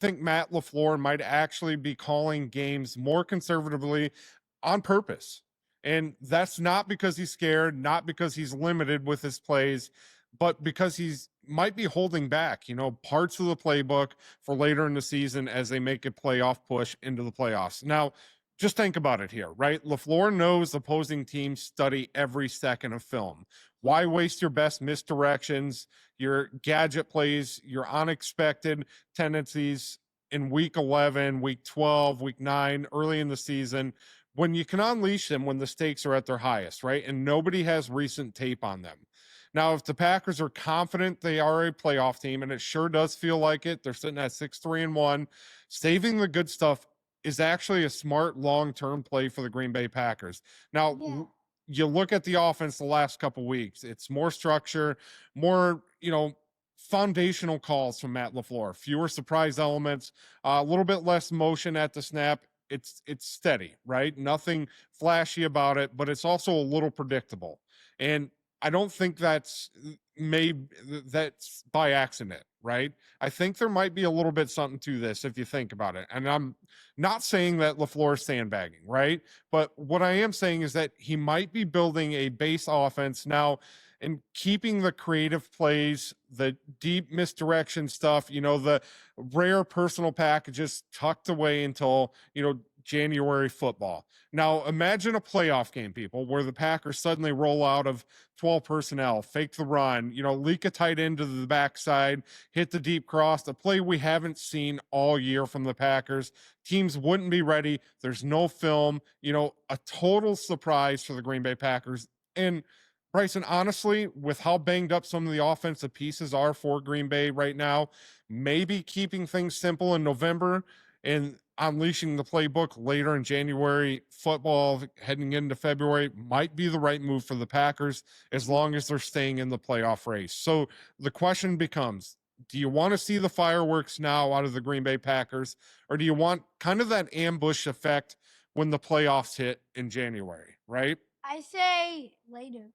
think Matt LaFleur might actually be calling games more conservatively on purpose. And that's not because he's scared, not because he's limited with his plays, but because he's might be holding back, parts of the playbook for later in the season as they make a playoff push into the playoffs. Now, just think about it here, right? LaFleur knows opposing teams study every second of film. Why waste your best misdirections, your gadget plays, your unexpected tendencies in week 11, week 12, week 9, early in the season, when you can unleash them when the stakes are at their highest, right? And nobody has recent tape on them. Now, if the Packers are confident they are a playoff team, and it sure does feel like it, they're sitting at 6-3-1, saving the good stuff is actually a smart long-term play for the Green Bay Packers. Now, Yeah. you look at the offense the last couple weeks, it's more structure, more, foundational calls from Matt LaFleur, fewer surprise elements, a little bit less motion at the snap. It's steady, right? Nothing flashy about it, but it's also a little predictable. And I don't think that's by accident, right? I think there might be a little bit something to this if you think about it. And I'm not saying that LaFleur is sandbagging, right? But what I am saying is that he might be building a base offense now and keeping the creative plays, the deep misdirection stuff, the rare personal packages tucked away until, January football. Now, imagine a playoff game, people, where the Packers suddenly roll out of 12 personnel, fake the run, leak a tight end to the backside, hit the deep cross, a play we haven't seen all year from the Packers. Teams wouldn't be ready. There's no film, a total surprise for the Green Bay Packers. And Bryson, honestly, with how banged up some of the offensive pieces are for Green Bay right now, maybe keeping things simple in November and unleashing the playbook later in January football heading into February might be the right move for the Packers as long as they're staying in the playoff race. So the question becomes, do you want to see the fireworks now out of the Green Bay Packers, or do you want kind of that ambush effect when the playoffs hit in January, right? I say later.